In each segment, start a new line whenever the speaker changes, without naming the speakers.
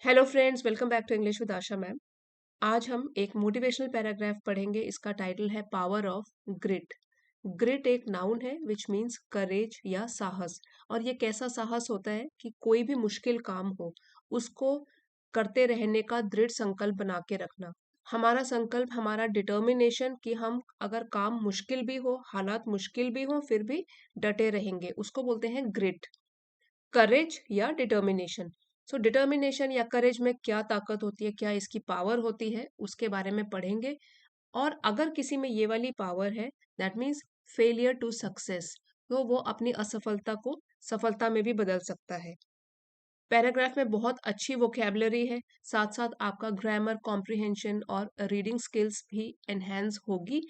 Hello friends, welcome back to English with Asha ma'am. आज हम एक मोटिवेशनल पैराग्राफ पढ़ेंगे। इसका टाइटल है पावर ऑफ ग्रिट। ग्रिट एक नाउन है विच मीन्स करेज या साहस। और ये कैसा साहस होता है कि कोई भी मुश्किल काम हो उसको करते रहने का दृढ़ संकल्प बना के रखना। हमारा संकल्प, हमारा डिटर्मिनेशन कि हम अगर काम मुश्किल भी हो, हालात मुश्किल भी हो, फिर भी डटे रहेंगे, उसको बोलते हैं ग्रिट। करेज या डिटर्मिनेशन। सो डिटर्मिनेशन या करेज में क्या ताकत होती है, क्या इसकी पावर होती है, उसके बारे में पढ़ेंगे। और अगर किसी में ये वाली पावर है, that means failure to success, तो वो अपनी असफलता को सफलता में भी बदल सकता है। पैराग्राफ में बहुत अच्छी वोकेबलरी है, साथ साथ आपका ग्रामर, कॉम्प्रिहेंशन और रीडिंग स्किल्स भी एनहेंस होगी।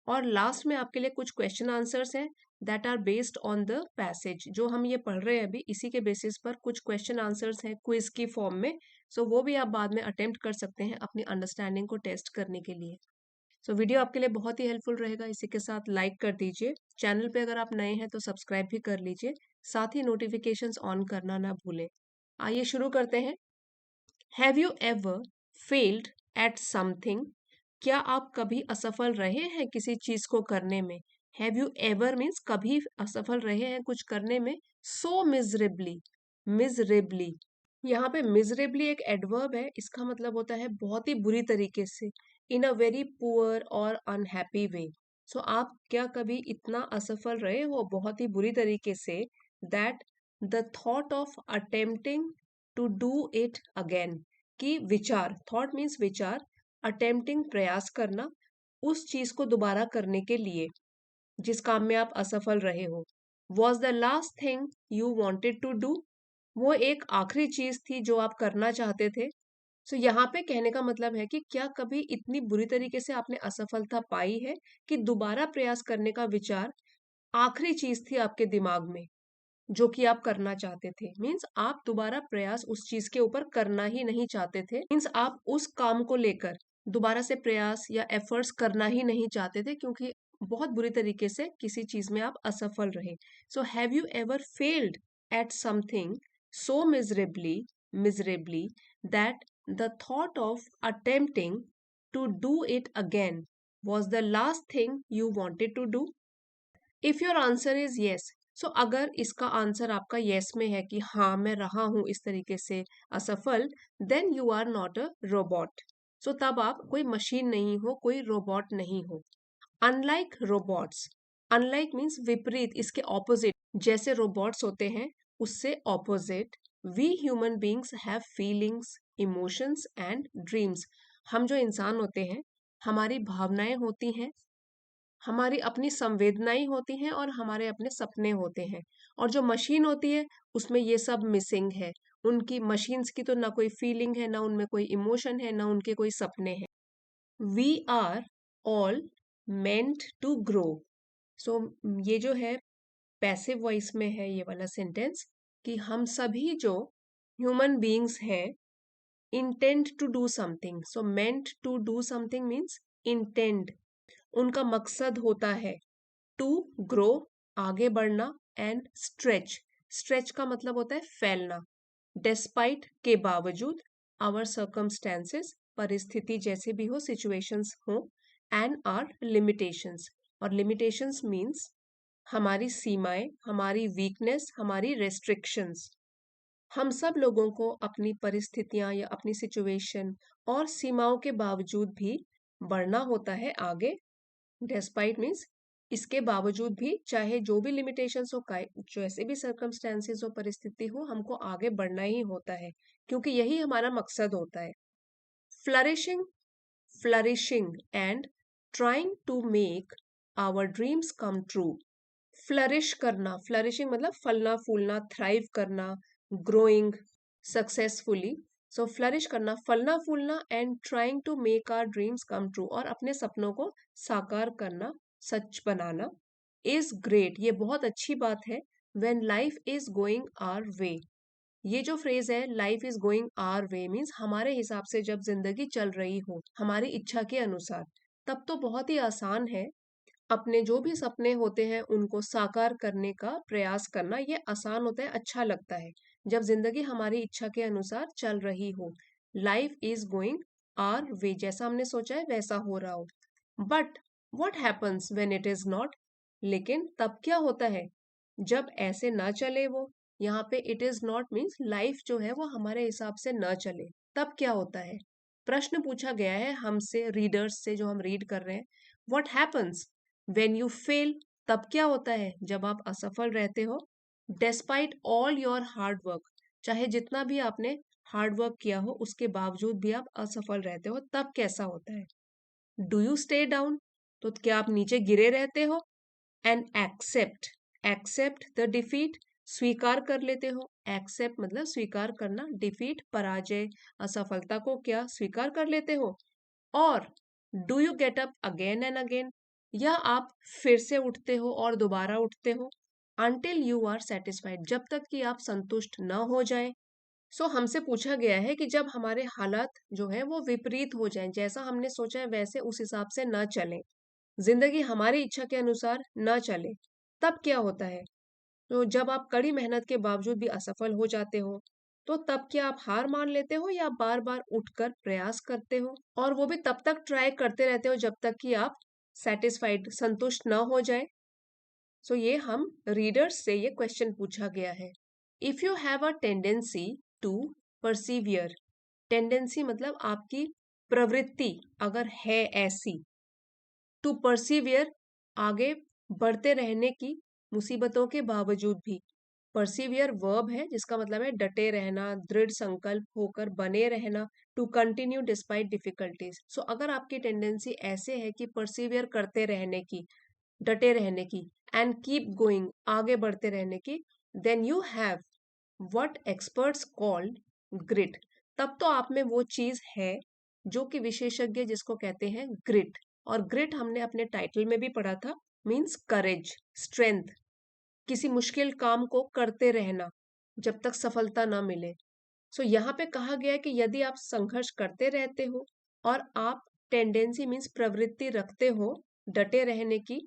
और लास्ट में आपके लिए कुछ क्वेश्चन आंसर्स हैं that are based on the passage. जो हम ये पढ़ रहे हैं अभी, इसी के बेसिस पर कुछ क्वेश्चन आंसर्स हैं क्विज की फॉर्म में। सो वो भी आप बाद में अटेम्प्ट कर सकते हैं अपनी अंडरस्टैंडिंग को टेस्ट करने के लिए। सो वीडियो आपके लिए बहुत ही हेल्पफुल रहेगा। इसी के साथ लाइक कर दीजिए, चैनल पे अगर आप नए हैं तो सब्सक्राइब भी कर लीजिए, साथ ही नोटिफिकेशंस ऑन करना ना भूलें। आइए शुरू करते हैं। Have you ever failed at something? क्या आप कभी असफल रहे हैं किसी चीज को करने में? हैव यू एवर मीन्स कभी असफल रहे हैं कुछ करने में। सो मिजरेबली, मिजरेबली, यहाँ पे मिजरेबली एक एडवर्ब है। इसका मतलब होता है बहुत ही बुरी तरीके से, इन अ वेरी पुअर और अनहैप्पी वे। सो आप क्या कभी इतना असफल रहे हो बहुत ही बुरी तरीके से, that the thought of attempting to do it again, कि विचार, थॉट मीन्स विचार, अटेम्प्टिंग प्रयास करना, उस चीज को दोबारा करने के लिए जिस काम में आप असफल रहे हो। Was the last thing you wanted to do? वो एक आखिरी चीज थी जो आप करना चाहते थे। सो यहाँ पे कहने का मतलब है कि क्या कभी इतनी बुरी तरीके से आपने असफलता पाई है कि दोबारा प्रयास करने का विचार आखिरी चीज थी आपके दिमाग में जो कि आप करना चाहते थे। मीन्स आप दोबारा प्रयास उस चीज के ऊपर करना ही नहीं चाहते थे। मीन्स आप उस काम को लेकर दोबारा से प्रयास या एफर्ट्स करना ही नहीं चाहते थे क्योंकि बहुत बुरी तरीके से किसी चीज में आप असफल रहे। So have you ever failed at something so miserably that the thought of attempting to do it again was the last thing you wanted to do? If your answer is yes, so अगर इसका answer आपका yes में है कि हाँ मैं रहा हूं इस तरीके से असफल, then you are not a robot. So तब आप कोई मशीन नहीं हो, कोई रोबोट नहीं हो। अनलाइक रोबोट्स, अनलाइक मीन्स विपरीत, इसके ऑपोजिट, जैसे रोबोट्स होते हैं उससे opposite, we human beings have feelings, emotions and dreams. हम जो इंसान होते हैं, हमारी भावनाएं होती हैं, हमारी अपनी संवेदनाएं होती हैं और हमारे अपने सपने होते हैं। और जो मशीन होती है उसमें ये सब मिसिंग है। उनकी, मशीन्स की तो ना कोई फीलिंग है, ना उनमें कोई इमोशन है, ना उनके कोई सपने हैं। We are all meant to grow. So ये जो है पैसिव वॉइस में है ये वाला सेंटेंस, कि हम सभी जो ह्यूमन बीइंग्स हैं, intend to do something. So meant to do something means intend, उनका मकसद होता है टू ग्रो, आगे बढ़ना, एंड स्ट्रेच, स्ट्रेच का मतलब होता है फैलना, डिस्पाइट के बावजूद, आवर सर्कमस्टेंसेस, परिस्थिति जैसे भी हो, सिचुएशंस हो, एंड आर लिमिटेशंस। और लिमिटेशंस मीन्स हमारी सीमाएं, हमारी वीकनेस, हमारी रेस्ट्रिक्शंस। हम सब लोगों को अपनी परिस्थितियां या अपनी सिचुएशन और सीमाओं के बावजूद भी बढ़ना होता है आगे। डेस्पाइट मीन्स इसके बावजूद भी, चाहे जो भी लिमिटेशंस हो, जैसे भी सर्कमस्टेंसेस हो, परिस्थिति हो, हमको आगे बढ़ना ही होता है क्योंकि यही हमारा मकसद होता है। Flourishing, flourishing and trying to make our dreams come true. Flourish करना, फ्लरिशिंग मतलब फलना फूलना, थ्राइव करना, ग्रोइंग सक्सेसफुली। सो फ्लरिश करना, फलना फूलना, and trying to make our dreams come true, और अपने सपनों को साकार करना, सच बनाना, इज ग्रेट, ये बहुत अच्छी बात है। When life is going our way, ये जो फ्रेज है life is going our way means हमारे हिसाब से जब जिंदगी चल रही हो हमारी इच्छा के अनुसार, तब तो बहुत ही आसान है अपने जो भी सपने होते हैं उनको साकार करने का प्रयास करना। ये आसान होता है, अच्छा लगता है। जब जिंदगी हमारी इच्छा के अनुसार चल रही हो, लाइफ इज गोइंग आर वे, जैसा हमने सोचा है वैसा हो रहा हो। But what happens when it is not, लेकिन तब क्या होता है जब ऐसे ना चले वो। यहाँ पे it is not means life जो है वो हमारे हिसाब से ना चले, तब क्या होता है। प्रश्न पूछा गया है हमसे, रीडर्स से, जो हम रीड कर रहे हैं। What happens when you fail, तब क्या होता है जब आप असफल रहते हो। Despite all your hard work, चाहे जितना भी आपने हार्ड वर्क किया हो उसके बावजूद भी आप असफल रहते हो, तब कैसा होता है। डू यू स्टे डाउन, तो क्या आप नीचे गिरे रहते हो। And accept, accept the defeat, स्वीकार कर लेते हो। एक्सेप्ट मतलब स्वीकार करना, डिफीट पराजय, असफलता को क्या स्वीकार कर लेते हो। और do you get up again and again, या आप फिर से उठते हो और दोबारा उठते हो। अनटिल यू आर सेटिस्फाइड, जब तक कि आप संतुष्ट न हो जाए। सो हमसे पूछा गया है कि जब हमारे हालात जो है वो विपरीत हो जाएं, जैसा हमने सोचा है वैसे उस हिसाब से न चले, जिंदगी हमारी इच्छा के अनुसार न चले, तब क्या होता है। तो जब आप कड़ी मेहनत के बावजूद भी असफल हो जाते हो, तो तब क्या आप हार मान लेते हो या बार बार उठकर प्रयास करते हो, और वो भी तब तक ट्राई करते रहते हो जब तक कि आप सेटिस्फाइड, संतुष्ट न हो जाए। सो ये हम रीडर्स से ये क्वेश्चन पूछा गया है। If you have a tendency to persevere, tendency मतलब आपकी प्रवृत्ति अगर है ऐसी, टू परसीवियर आगे बढ़ते रहने की, मुसीबतों के बावजूद भी। परसिवियर वर्ब है जिसका मतलब है डटे रहना, दृढ़ संकल्प होकर बने रहना। टू कंटिन्यू डिस्पाइट डिफिकल्टीज, सो अगर आपकी टेंडेंसी ऐसे है कि परसिवियर करते रहने की, डटे रहने की, एंड कीप गोइंग आगे बढ़ते रहने की, then you have what experts called grit, तब तो आप में वो चीज है जो कि विशेषज्ञ जिसको कहते हैं ग्रिट। और ग्रिट हमने अपने टाइटल में भी पढ़ा था, मीन्स करेज, स्ट्रेंथ, किसी मुश्किल काम को करते रहना जब तक सफलता ना मिले। सो यहाँ पे कहा गया है कि यदि आप संघर्ष करते रहते हो और आप टेंडेंसी मीन्स प्रवृत्ति रखते हो डटे रहने की,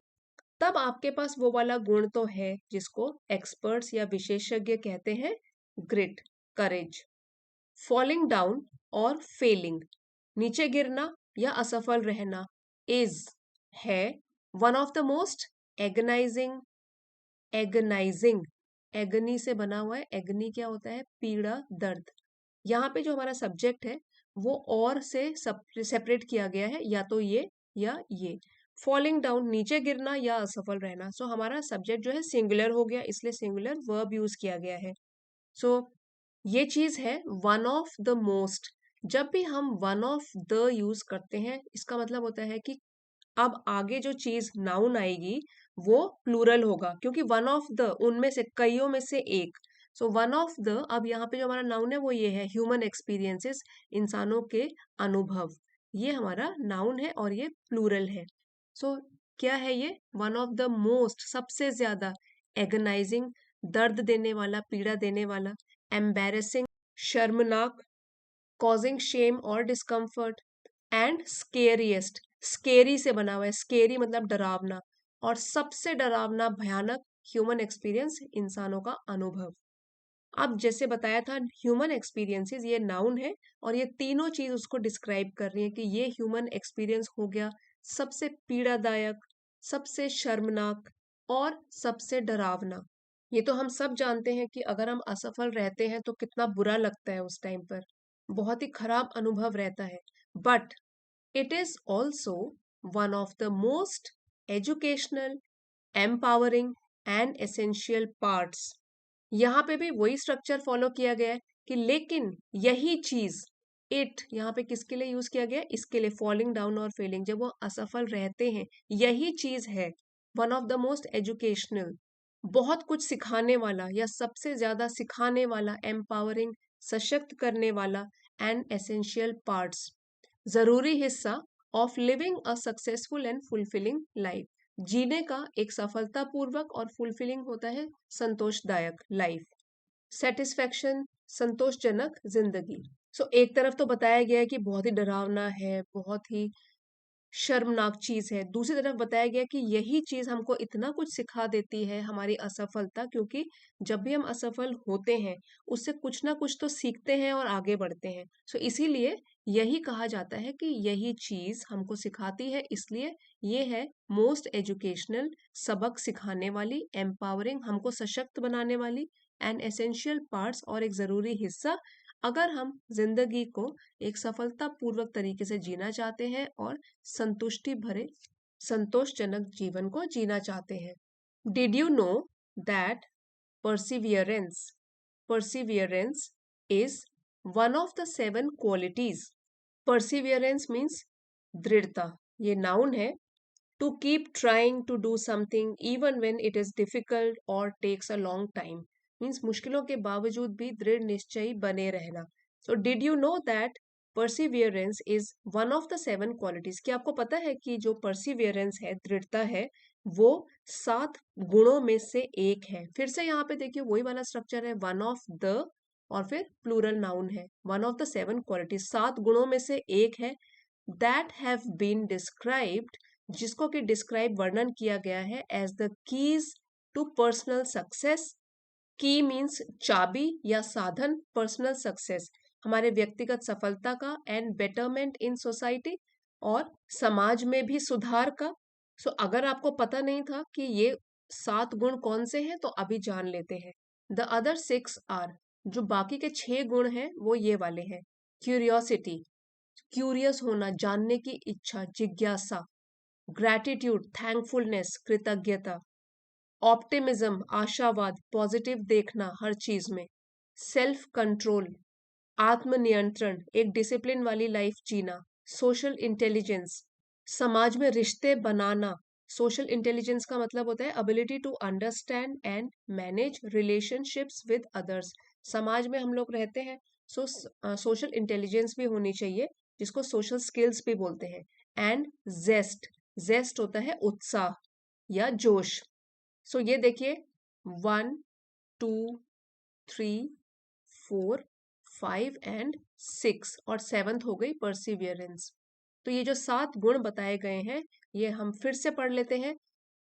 तब आपके पास वो वाला गुण तो है जिसको एक्सपर्ट्स या विशेषज्ञ कहते हैं ग्रिट, करेज। फॉलिंग डाउन और फेलिंग, नीचे गिरना या असफल रहना, इज है one of the most agonizing, agonizing, agony से बना हुआ है, एगनी क्या होता है, पीड़ा, दर्द। यहाँ पे जो हमारा सब्जेक्ट है वो और से सेपरेट किया गया है, या तो ये या ये। फॉलिंग डाउन नीचे गिरना या असफल रहना, सो हमारा सब्जेक्ट जो है सिंगुलर हो गया, इसलिए सिंगुलर वर्ब यूज किया गया है। सो ये चीज है वन ऑफ द मोस्ट। जब भी हम वन ऑफ द यूज करते हैं इसका मतलब होता है कि अब आगे जो चीज नाउन आएगी वो प्लूरल होगा, क्योंकि वन ऑफ द उनमें से, कईयों में से एक। सो वन ऑफ द, अब यहाँ पे जो हमारा नाउन है वो ये है ह्यूमन एक्सपीरियंसेस, इंसानों के अनुभव, ये हमारा नाउन है और ये प्लूरल है। सो क्या है ये, वन ऑफ द मोस्ट, सबसे ज्यादा, एगनाइजिंग दर्द देने वाला, पीड़ा देने वाला, एम्बेरसिंग शर्मनाक, कॉजिंग शेम और डिस्कम्फर्ट, एंड स्केरियस्ट, स्केरी से बना हुआ है, स्केरी मतलब डरावना, और सबसे डरावना भयानक ह्यूमन एक्सपीरियंस, इंसानों का अनुभव। अब जैसे बताया था ह्यूमन एक्सपीरियंसेस ये नाउन है और ये तीनों चीज उसको डिस्क्राइब कर रही है कि ये ह्यूमन एक्सपीरियंस हो गया सबसे पीड़ादायक, सबसे शर्मनाक और सबसे डरावना। ये तो हम सब जानते हैं कि अगर हम असफल रहते हैं तो कितना बुरा लगता है उस टाइम पर, बहुत ही खराब अनुभव रहता है। But it is also one of the most educational, empowering and essential parts. यहाँ पे भी वही स्ट्रक्चर फॉलो किया गया है कि लेकिन यही चीज, इट यहाँ पे किसके लिए यूज किया गया है, इसके लिए, फॉलिंग डाउन और फेलिंग, जब वो असफल रहते हैं, यही चीज है one of the most educational, बहुत कुछ सिखाने वाला या सबसे ज्यादा सिखाने वाला, एम्पावरिंग सशक्त करने वाला, एंड एसेंशियल पार्ट्स, जरूरी हिस्सा, of living a successful and fulfilling life, जीने का एक सफलतापूर्वक और फुलफिलिंग होता है संतोषदायक लाइफ, सेटिस्फेक्शन संतोषजनक जिंदगी। सो एक तरफ तो बताया गया है कि बहुत ही डरावना है, बहुत ही शर्मनाक चीज है। दूसरी तरफ बताया गया कि यही चीज हमको इतना कुछ सिखा देती है, हमारी असफलता, क्योंकि जब भी हम असफल होते हैं उससे कुछ ना कुछ तो सीखते हैं और आगे बढ़ते हैं। सो इसीलिए यही कहा जाता है कि यही चीज हमको सिखाती है, इसलिए ये है मोस्ट एजुकेशनल, सबक सिखाने वाली, एम्पावरिंग, हमको सशक्त बनाने वाली, एन एसेंशियल पार्ट्स, और एक जरूरी हिस्सा, अगर हम जिंदगी को एक सफलतापूर्वक तरीके से जीना चाहते हैं और संतुष्टि भरे, संतोषजनक जीवन को जीना चाहते हैं। Did you know that perseverance perseverance is one of the seven qualities? perseverance means दृढ़ता, ये नाउन है। to keep trying to do something even when it is difficult or takes a long time means मुश्किलों के बावजूद भी दृढ़ निश्चयी बने रहना। so did you know that perseverance is one of the seven qualities? क्या आपको पता है कि जो perseverance है, दृढ़ता है, वो 7 गुणों में से एक है। फिर से यहाँ पे देखिए वही वाला स्ट्रक्चर है, वन ऑफ द, और फिर प्लूरल नाउन है, वन ऑफ द 7 क्वालिटीज, 7 गुणों में से एक है। दैट हैव बीन डिस्क्राइब्ड, जिसको कि डिस्क्राइब, वर्णन किया गया है, as the keys to personal success. Key means चाबी या साधन, पर्सनल सक्सेस हमारे व्यक्तिगत सफलता का, एंड बेटरमेंट इन सोसाइटी, और समाज में भी सुधार का। सो अगर आपको पता नहीं था कि ये 7 गुण कौन से हैं तो अभी जान लेते हैं। द अदर 6 आर, जो बाकी के 6 गुण हैं वो ये वाले हैं। क्यूरियोसिटी, क्यूरियस होना, जानने की इच्छा, जिज्ञासा। ग्रैटिट्यूड, थैंकफुलनेस, कृतज्ञता। ऑप्टिमिज्म, आशावाद, पॉजिटिव देखना हर चीज में। सेल्फ कंट्रोल, आत्मनियंत्रण, एक डिसिप्लिन वाली लाइफ जीना। सोशल इंटेलिजेंस, समाज में रिश्ते बनाना। सोशल इंटेलिजेंस का मतलब होता है ability to understand and manage relationships with others. समाज में हम लोग रहते हैं, सो सोशल इंटेलिजेंस भी होनी चाहिए, जिसको सोशल स्किल्स भी बोलते हैं। एंड जेस्ट, जेस्ट होता है उत्साह या जोश। सो ये देखिए, 1, 2, 3, 4, 5 एंड 6, और 7th हो गई परसिवियरेंस। तो ये जो 7 गुण बताए गए हैं ये हम फिर से पढ़ लेते हैं।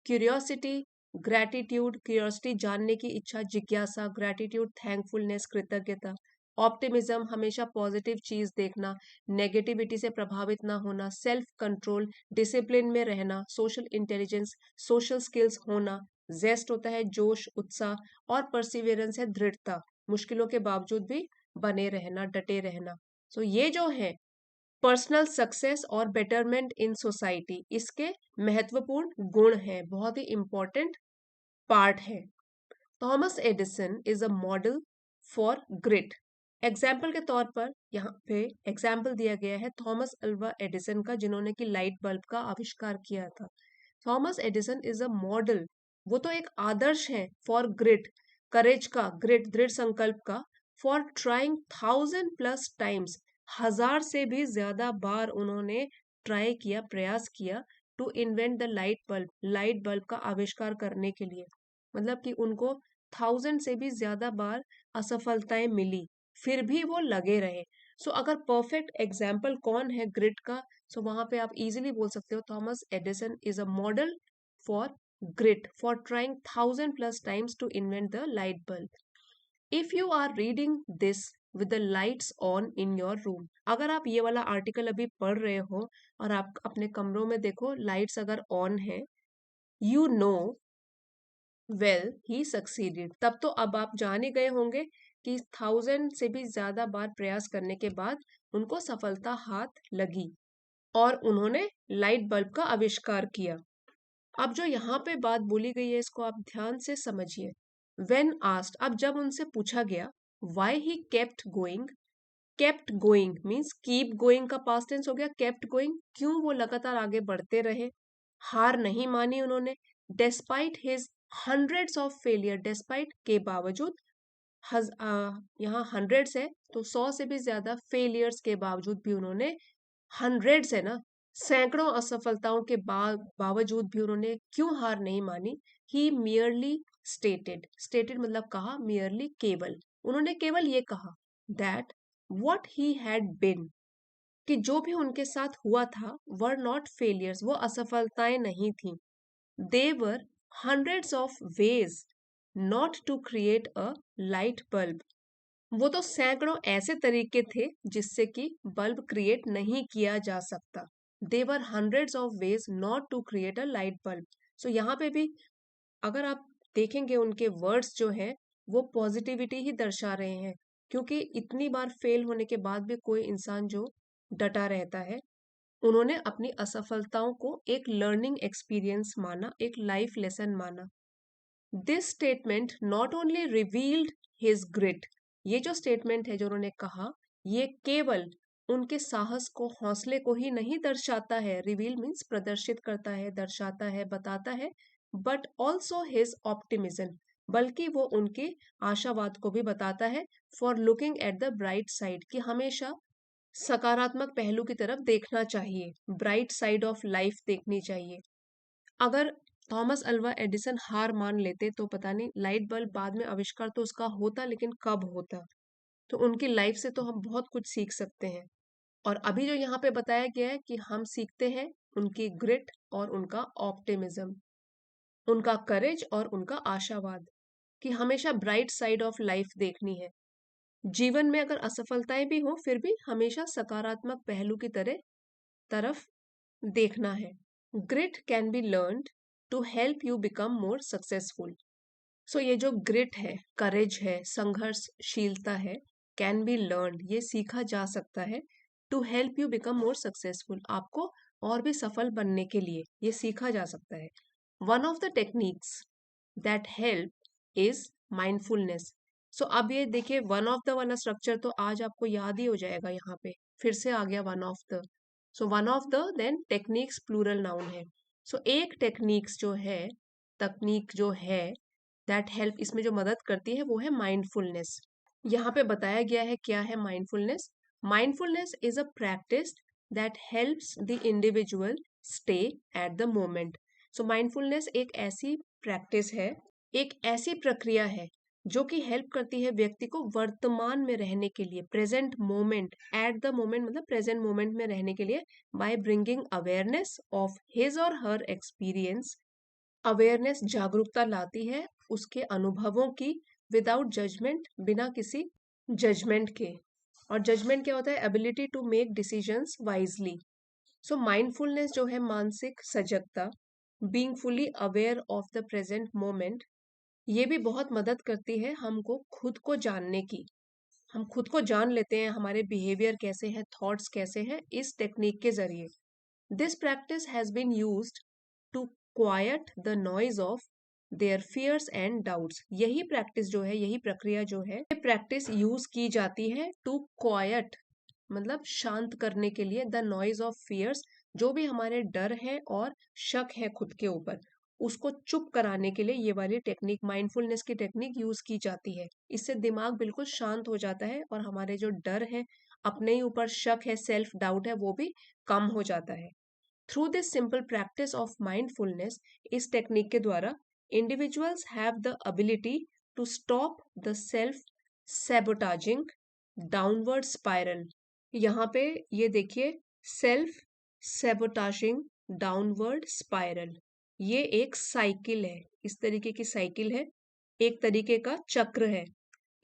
क्यूरियोसिटी, ग्रैटिट्यूड, क्यूरियोसिटी जानने की इच्छा, जिज्ञासा, ग्रैटिट्यूड थैंकफुलनेस कृतज्ञता। ऑप्टिमिज्म हमेशा पॉजिटिव चीज देखना, नेगेटिविटी से प्रभावित ना होना। सेल्फ कंट्रोल डिसिप्लिन में रहना। सोशल इंटेलिजेंस सोशल स्किल्स होना। जेस्ट होता है जोश उत्साह, और परसिवियरेंस है दृढ़ता, मुश्किलों के बावजूद भी बने रहना, डटे रहना। सो ये जो है पर्सनल सक्सेस और बेटरमेंट इन सोसाइटी, इसके महत्वपूर्ण गुण हैं, बहुत ही इंपॉर्टेंट पार्ट है। Thomas Edison is a model for grit. Example के तौर पर यहाँ पे एग्जाम्पल दिया गया है थॉमस अल्वा एडिसन का, जिन्होंने कि लाइट बल्ब का आविष्कार किया था। Thomas Edison is a model, वो तो एक आदर्श है, फॉर ग्रिट, करेज का, ग्रिट दृढ़ संकल्प का, फॉर ट्राइंग 1000+ टाइम्स, 1000 से भी ज्यादा बार उन्होंने ट्राई किया, प्रयास किया, to invent the light bulb का आविष्कार करने के लिए। मतलब कि उनको 1000 से भी ज्यादा बार असफलताएं मिली, फिर भी वो लगे रहे। सो अगर परफेक्ट एग्जाम्पल कौन है ग्रिट का, सो वहां पे आप इजीली बोल सकते हो Thomas Edison is a model for grit, for trying 1000+ times to invent the light bulb. If you are reading this with the lights on in your room, अगर आप ये वाला आर्टिकल अभी पढ़ रहे हो और आप अपने कमरों में देखो लाइट्स अगर ऑन है, you know well he succeeded, तब तो अब आप जान ही गए होंगे कि 1000 से भी ज्यादा बार प्रयास करने के बाद उनको सफलता हाथ लगी और उन्होंने लाइट बल्ब का आविष्कार किया। अब जो यहाँ पे बात बोली गई है इसको आप ध्यान से समझिए। वेन आस्ट, अब जब उनसे पूछा गया why he kept going means keep going का पास्ट टेंस हो गया केप्ट गोइंग, क्यों वो लगातार आगे बढ़ते रहे, हार नहीं मानी उन्होंने। Despite his hundreds of failure, despite के बावजूद, यहाँ हंड्रेड्स है तो 100 से भी ज्यादा फेलियर्स के बावजूद भी उन्होंने, हंड्रेड्स है ना, सैकड़ों असफलताओं के बावजूद भी उन्होंने क्यों हार नहीं मानी। ही मियरली स्टेटेड मतलब कहा, मियरली केवल, उन्होंने केवल ये कहा, that what he had been, कि जो भी उनके साथ हुआ था वर नॉट फेलियर्स, वो असफलताएं नहीं थी। They were hundreds of ways not to create a light bulb, वो तो सैकड़ों ऐसे तरीके थे जिससे कि बल्ब क्रिएट नहीं किया जा सकता। They were hundreds of ways not to create a light bulb. So यहाँ पे भी अगर आप देखेंगे उनके वर्ड्स जो है वो पॉजिटिविटी ही दर्शा रहे हैं, क्योंकि इतनी बार फेल होने के बाद भी कोई इंसान जो डटा रहता है, उन्होंने अपनी असफलताओं को एक लर्निंग एक्सपीरियंस माना, एक लाइफ लेसन माना। This statement not only revealed his grit, ये जो स्टेटमेंट है जो उन्होंने कहा, ये केवल उनके साहस को, हौसले को ही नहीं दर्शाता है, रिवील मीन्स प्रदर्शित करता है, दर्शाता है, बताता है, बट ऑल्सो हिज ऑप्टिमिज्म, बल्कि वो उनके आशावाद को भी बताता है, for looking at the bright side, कि हमेशा सकारात्मक पहलू की तरफ देखना चाहिए, ब्राइट साइड ऑफ लाइफ देखनी चाहिए। अगर थॉमस अल्वा एडिसन हार मान लेते तो पता नहीं लाइट बल्ब बाद में आविष्कार तो उसका होता, लेकिन कब होता। तो उनकी लाइफ से तो हम बहुत कुछ सीख सकते हैं। और अभी जो यहाँ पे बताया गया है कि हम सीखते हैं उनकी ग्रिट और उनका ऑप्टिमिज्म, उनका करेज और उनका आशावाद, कि हमेशा ब्राइट साइड ऑफ लाइफ देखनी है। जीवन में अगर असफलताएं भी हो फिर भी हमेशा सकारात्मक पहलू की तरफ देखना है। Grit can be learned to help you become more successful. So ये जो ग्रिट है, करेज है, संघर्षशीलता है, कैन बी लर्नड, ये सीखा जा सकता है, to help you become more successful, आपको और भी सफल बनने के लिए ये सीखा जा सकता है। One of the techniques that help is mindfulness. So अब ये देखिए, वन ऑफ द वाला स्ट्रक्चर तो आज आपको याद ही हो जाएगा, यहाँ पे फिर से आ गया one of the. So one of the, then techniques plural noun है। सो एक टेक्निक्स जो है, तकनीक जो है, दैट हेल्प, इसमें जो मदद करती है वो है माइंडफुलनेस। यहाँ पे बताया गया है क्या है mindfulness. Mindfulness is a practice that helps the individual stay at the moment. So mindfulness एक ऐसी प्रैक्टिस है, एक ऐसी प्रक्रिया है जो कि हेल्प करती है व्यक्ति को वर्तमान में रहने के लिए, present moment, at the moment मतलब प्रेजेंट मोमेंट में रहने के लिए, by bringing awareness of his और हर एक्सपीरियंस। अवेयरनेस जागरूकता लाती है उसके अनुभवों की, विदाउट जजमेंट, बिना किसी जजमेंट के। और जजमेंट क्या होता है? Ability to make decisions wisely. So mindfulness जो है मानसिक सजगता, being fully aware of the present moment, ये भी बहुत मदद करती है हमको खुद को जानने की। हम खुद को जान लेते हैं, हमारे बिहेवियर कैसे हैं, थॉट्स कैसे हैं, इस टेक्निक के जरिए। This practice has been used to quiet the noise of their fears and doubts. यही प्रैक्टिस जो है, यही प्रक्रिया जो है, ये प्रैक्टिस यूज की जाती है टू क्वाइट, मतलब शांत करने के लिए, द नॉइज ऑफ फियर्स, जो भी हमारे डर है और शक है खुद के ऊपर, उसको चुप कराने के लिए ये वाली टेक्निक, माइंडफुलनेस की टेक्निक यूज की जाती है। इससे दिमाग बिल्कुल शांत हो जाता है और हमारे जो डर है, अपने ही ऊपर शक है, सेल्फ डाउट है, वो भी कम हो जाता है। Through this simple practice of mindfulness, इस टेक्निक के द्वारा individuals have the ability to stop the self sabotaging downward spiral. यहाँ पे ये देखिए, सेल्फ सैबोटाजिंग डाउनवर्ड स्पाइरल, ये एक साइकिल है, इस तरीके की साइकिल है, एक तरीके का चक्र है।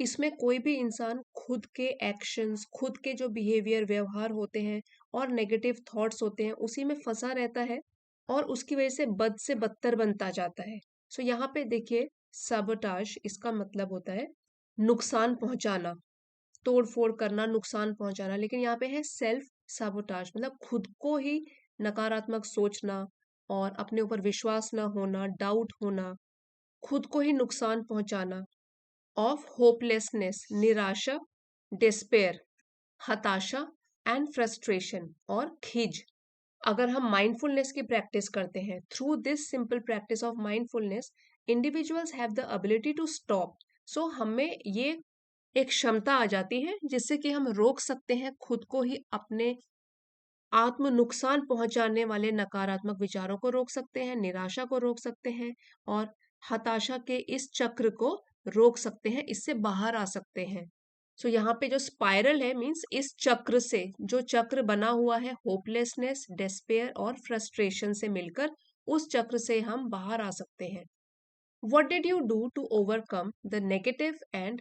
इसमें कोई भी इंसान खुद के एक्शंस, खुद के जो बिहेवियर, व्यवहार होते हैं और नेगेटिव थॉट्स होते हैं, उसी में फंसा रहता है और उसकी वजह से बदतर बनता जाता है। सो यहाँ पे देखिए, सबोटाज, इसका मतलब होता है नुकसान पहुंचाना, तोड़ फोड़ करना, नुकसान पहुंचाना। लेकिन यहाँ पे है सेल्फ सबोटाज, मतलब खुद को ही नकारात्मक सोचना और अपने ऊपर विश्वास ना होना, डाउट होना, खुद को ही नुकसान पहुंचाना। ऑफ होपलेसनेस, निराशा, डिस्पेयर, हताशा एंड फ्रस्ट्रेशन और खिज। अगर हम माइंडफुलनेस की प्रैक्टिस करते हैं, through this simple practice of mindfulness, individuals have the ability to stop. So हमें ये एक क्षमता आ जाती है जिससे कि हम रोक सकते हैं खुद को ही, अपने आत्म नुकसान पहुंचाने वाले नकारात्मक विचारों को रोक सकते हैं, निराशा को रोक सकते हैं और हताशा के इस चक्र को रोक सकते हैं, इससे बाहर आ सकते हैं। सो यहाँ पे जो स्पाइरल है मीन्स इस चक्र से, जो चक्र बना हुआ है होपलेसनेस, डेस्पेयर और फ्रस्ट्रेशन से मिलकर, उस चक्र से हम बाहर आ सकते हैं। What did you do to overcome the negative and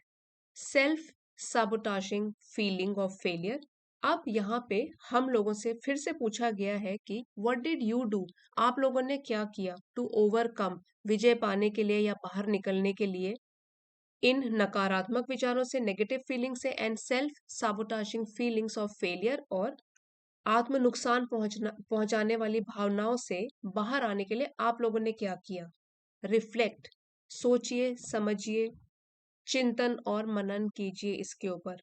self sabotaging feeling of failure? अब यहाँ पे हम लोगों से फिर से पूछा गया है कि what did you do? आप लोगों ने क्या किया to overcome, विजय पाने के लिए या बाहर निकलने के लिए इन नकारात्मक विचारों से, नेगेटिव फीलिंग से and self sabotaging feelings of failure और आत्म नुकसान पहुंचाने वाली भावनाओं से बाहर आने के लिए आप लोगों ने क्या किया? रिफ्लेक्ट, सोचिए, समझिए, चिंतन और मनन कीजिए इसके ऊपर,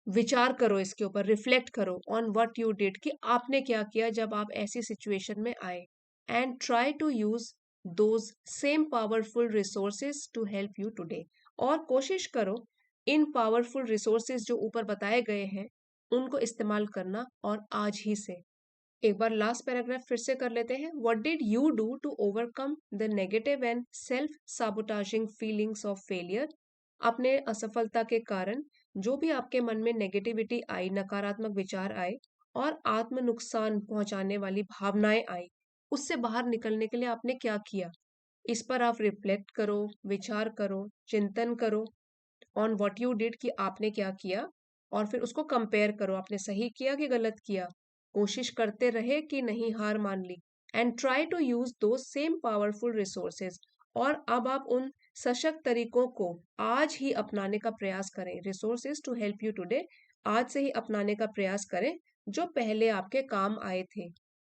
विचार करो इसके ऊपर, रिफ्लेक्ट करो ऑन व्हाट यू डिड कि आपने क्या किया जब आप ऐसी सिचुएशन में आए, and try to use those same powerful resources to help you today. और कोशिश करो इन पावरफुल रिसोर्सेज जो ऊपर बताए गए हैं उनको इस्तेमाल करना, और आज ही से। एक बार लास्ट पैराग्राफ फिर से कर लेते हैं। What did you do to overcome the negative and self sabotaging feelings of failure? अपने असफलता के कारण जो भी आपके मन में नेगेटिविटी आई, नकारात्मक विचार आए और आत्म नुकसान पहुंचाने वाली भावनाएं आई, उससे बाहर निकलने के लिए आपने क्या किया? इस पर आप रिफ्लेक्ट करो, विचार करो, चिंतन करो ऑन व्हाट यू डिड कि आपने क्या किया, और फिर उसको कंपेयर करो, आपने सही किया कि गलत किया, कोशिश करते रहे कि नहीं हार मान ली, एंड ट्राई टू यूज दो सेम पावरफुल रिसोर्सेज। और अब आप उन सशक्त तरीकों को आज ही अपनाने का प्रयास करें, resources to help you today, आज से ही अपनाने का प्रयास करें जो पहले आपके काम आए थे।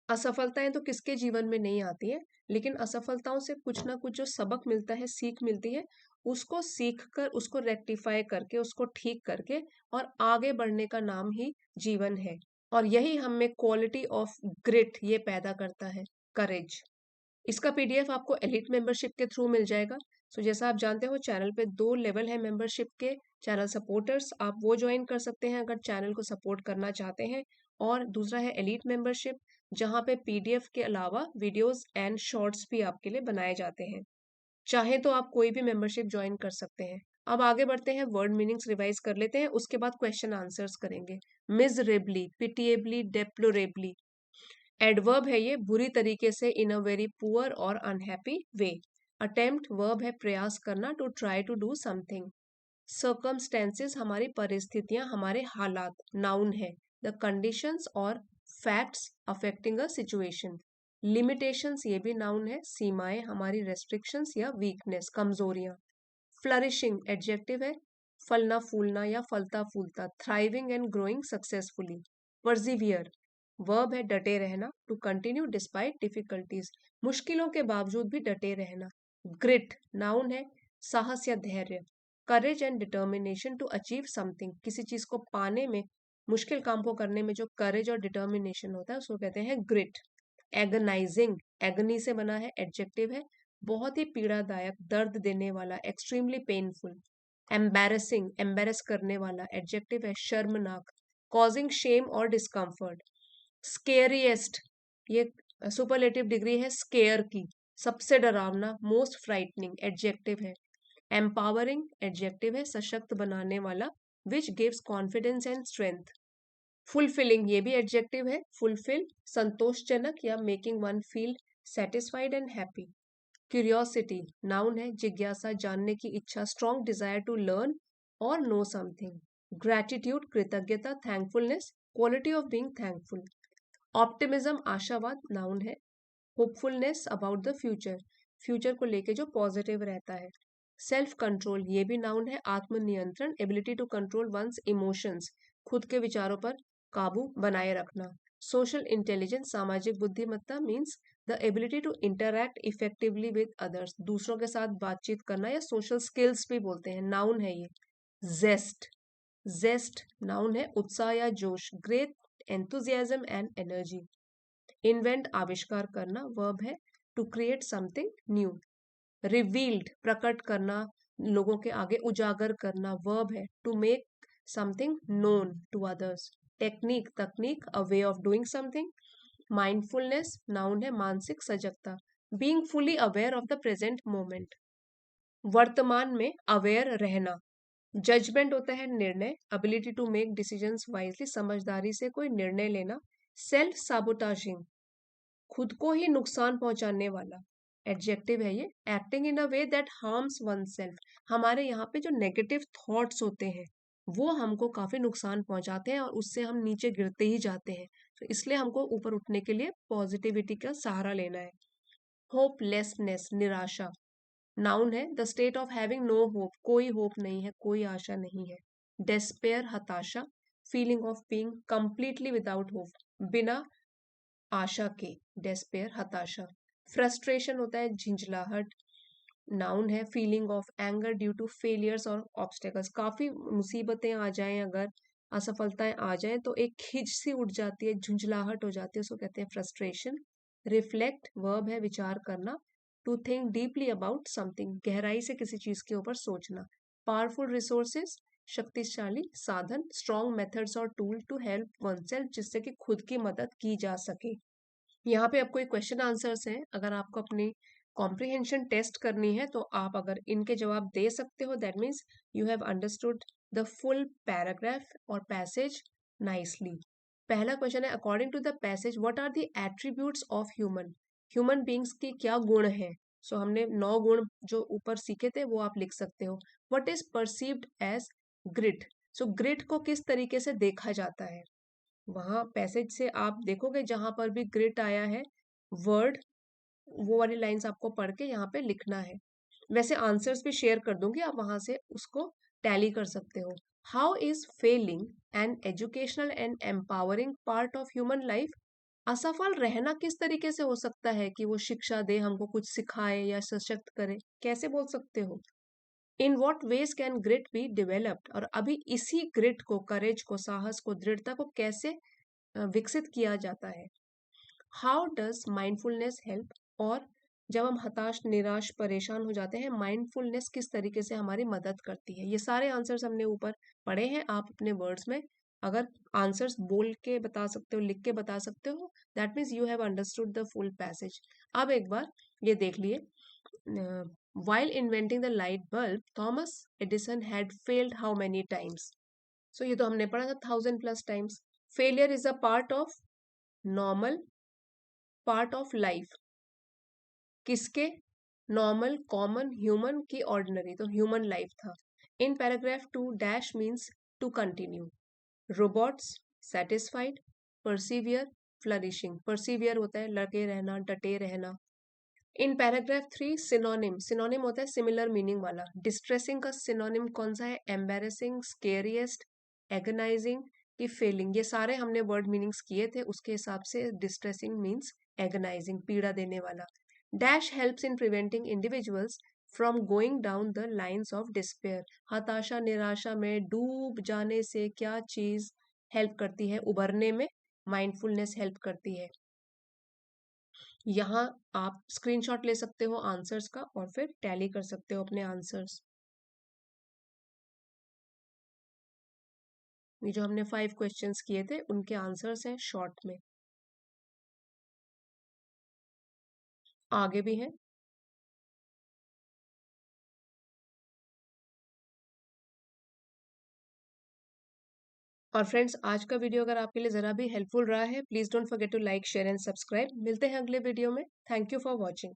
असफलताएं तो किसके जीवन में नहीं आती है, लेकिन असफलताओं से कुछ ना कुछ जो सबक मिलता है, सीख मिलती है, उसको सीख कर, उसको रेक्टिफाई करके, उसको ठीक करके और आगे बढ़ने का नाम ही जीवन है। और यही हम में क्वालिटी ऑफ ग्रिट ये पैदा करता है, करेज। इसका पीडीएफ आपको एलिट मेंबरशिप के थ्रू मिल जाएगा। सो जैसा आप जानते हो चैनल पे 2 लेवल है मेंबरशिप के। चैनल सपोर्टर्स, आप वो ज्वाइन कर सकते हैं अगर चैनल को सपोर्ट करना चाहते हैं, और दूसरा है एलिट मेंबरशिप, जहाँ पे पीडीएफ के अलावा वीडियोस एंड शॉर्ट्स भी आपके लिए बनाए जाते हैं। चाहे तो आप कोई भी मेंबरशिप ज्वाइन कर सकते हैं। अब आगे बढ़ते हैं, वर्ड मीनिंग्स रिवाइज कर लेते हैं, उसके बाद क्वेश्चन आंसर्स करेंगे। मिजरेबली, पिटिएबली, डेप्लोरेबली, एडवर्ब है ये, बुरी तरीके से, इन अ वेरी पुअर और अनहैप्पी वे। अटेम्प्ट वर्ब है, प्रयास करना, to try to do something. Circumstances हमारी परिस्थितियां, हमारे हालात, नाउन है। द कंडीशंस और facts affecting a situation. Limitations ये भी नाउन है, सीमाएं हमारी, रेस्ट्रिक्शंस या वीकनेस, कमजोरियां। फ्लरिशिंग एडजेक्टिव है, फलना फूलना या फलता फूलता, thriving and growing successfully. Persevere verb है, डटे रहना, टू कंटिन्यू डिस्पाइट डिफिकल्टीज, मुश्किलों के बावजूद भी डटे रहना। ग्रिट नाउन है, साहस या धैर्य। Courage and determination to achieve something, किसी चीज को पाने में, मुश्किल काम को करने में जो करेज और डिटर्मिनेशन होता है उसको कहते हैं ग्रिट। एगनाइजिंग, एगनी से बना है, एडजेक्टिव है, बहुत ही पीड़ादायक, दर्द देने वाला, एक्सट्रीमली पेनफुल। एम्बैरेसिंग, एम्बेरस करने वाला, एडजेक्टिव है, शर्मनाक, कॉजिंग शेम और डिस्कम्फर्ट। स्केरिएस्ट, ये सुपरलेटिव डिग्री है स्केयर की, सबसे डरावना, मोस्ट फ्राइटनिंग, एडजेक्टिव है। एम्पावरिंग, एडजेक्टिव है, सशक्त बनाने वाला, which gives confidence and strength. Fulfilling, ये भी एडजेक्टिव है, फुलफिल, संतोषजनक या making one feel satisfied and happy. Curiosity noun है, जिज्ञासा, जानने की इच्छा, स्ट्रॉन्ग डिजायर टू लर्न और नो समथिंग। ग्रैटिट्यूड, कृतज्ञता, thankfulness, quality of being thankful. Optimism, आशावाद, नाउन है। Hopefulness about the future, future को लेके जो पॉजिटिव रहता है। सेल्फ कंट्रोल, ये भी नाउन है, आत्मनियंत्रण, ability to control one's emotions, खुद के विचारों पर काबू बनाए रखना। सोशल इंटेलिजेंस, सामाजिक बुद्धिमत्ता, means the ability to interact effectively with others, दूसरों के साथ बातचीत करना, या सोशल स्किल्स भी बोलते हैं, नाउन है ये। जेस्ट, जेस्ट नाउन है, उत्साह या जोश, great enthusiasm and energy. Invent, आविष्कार करना, वर्ब है, to create something new. Revealed, प्रकट करना, लोगों के आगे उजागर करना, वर्ब है, to make something known to others. Technique, तकनीक, a way of doing something. Mindfulness, noun है, मानसिक सजगता, being fully aware of the present moment. वर्तमान में अवेयर रहना, जजमेंट होता है निर्णय, ability to make decisions wisely, समझदारी से कोई निर्णय लेना। सेल्फ साबोटाजिंग, खुद को ही नुकसान पहुंचाने वाला एडजेक्टिव है ये। Acting in a way that harms one self, हमारे यहाँ पे जो नेगेटिव थॉट्स होते हैं वो हमको काफी नुकसान पहुंचाते हैं और उससे हम नीचे गिरते ही जाते हैं। तो इसलिए हमको ऊपर उठने के लिए पॉजिटिविटी का सहारा लेना है। होपलेसनेस, निराशा, नाउन है, the state of having no hope, कोई होप नहीं है, कोई आशा नहीं है। डेस्पेयर, हताशा, feeling of being completely without hope, बिना आशा के, डेस्पेयर, हताशा। फ्रस्ट्रेशन होता है झिंझलाहट, नाउन है, feeling of anger due to failures और ऑब्स्टेकल्स, काफी मुसीबतें आ जाएं, अगर असफलताएं आ जाएं तो एक खिज सी उठ जाती है, झुंझलाहट हो जाती है, उसको कहते हैं फ्रस्ट्रेशन। रिफ्लेक्ट, वर्ब है, विचार करना। To think deeply about something, गहराई से किसी चीज के ऊपर सोचना। पावरफुल रिसोर्सेज, शक्तिशाली साधन। स्ट्रॉन्ग मेथड्स और टूल टू हेल्प वनसेल्फ, जिससे कि खुद की मदद की जा सके। यहाँ पे आपको एक क्वेश्चन आंसर्स हैं, अगर आपको अपनी कॉम्प्रिहेंशन टेस्ट करनी है तो आप अगर इनके जवाब दे सकते हो, that means you have understood the full paragraph और पैसेज नाइसली। पहला क्वेश्चन है, according to the passage what are the attributes of human, human beings की क्या गुण है। सो हमने 9 गुण जो ऊपर सीखे थे वो आप लिख सकते हो। What is perceived as grit, so grit को किस तरीके से देखा जाता है। वहां पैसेज से आप देखोगे जहां पर भी ग्रिट आया है वर्ड, वो वाली लाइंस आपको पढ़ के यहाँ पे लिखना है। वैसे आंसर्स भी शेयर कर दूंगी, आप वहां से उसको टैली कर सकते हो। How is failing an educational and empowering part of human life, असफल रहना किस तरीके से हो सकता है कि वो शिक्षा दे, हमको कुछ सिखाए या सशक्त करे, कैसे बोल सकते हो। In what ways can grit be developed, और अभी इसी ग्रिट को, करेज को, साहस को, दृढ़ता को कैसे विकसित किया जाता है। हाउ डज माइंडफुलनेस हेल्प, और जब हम हताश, निराश, परेशान हो जाते हैं, माइंडफुलनेस किस तरीके से हमारी मदद करती है। ये सारे आंसर्स हमने ऊपर पढ़े हैं, आप अपने वर्ड्स में अगर आंसर्स बोल के बता सकते हो, लिख के बता सकते हो, that means you have understood the full passage. अब एक बार ये देख लिए, while inventing the light bulb, Thomas Edison had failed how many times? So ये तो हमने पढ़ा था 1000+ times. Failure is a normal part of life. किसके? नॉर्मल, कॉमन, ह्यूमन की ऑर्डिनरी, तो ह्यूमन लाइफ था। In paragraph 2 dash means to continue. Robots, satisfied, persevere, flourishing, persevere होता है लगे रहना, डटे रहना। इन पैराग्राफ 3 सिनोनिम, सिनोनिम होता है सिमिलर मीनिंग वाला। डिस्ट्रेसिंग का सिनोनिम कौन सा है? एम्बेरसिंग, स्केरियस्ट, एगनाइजिंग की फेलिंग, ये सारे हमने वर्ड मीनिंग्स किए थे, उसके हिसाब से डिस्ट्रेसिंग मीन्स एगनाइजिंग, पीड़ा देने वाला। Dash helps in preventing individuals from going down the lines of despair, हताशा, निराशा में डूब जाने से क्या चीज हेल्प करती है उबरने में? माइंडफुलनेस हेल्प करती है। यहाँ आप स्क्रीनशॉट ले सकते हो आंसर्स का और फिर टैली कर सकते हो अपने आंसर्स। ये जो हमने 5 क्वेश्चंस किए थे उनके आंसर्स हैं शॉर्ट में, आगे भी हैं। और फ्रेंड्स, आज का वीडियो अगर आपके लिए जरा भी हेल्पफुल रहा है, please don't forget to like, share and subscribe. मिलते हैं अगले वीडियो में। Thank you for watching.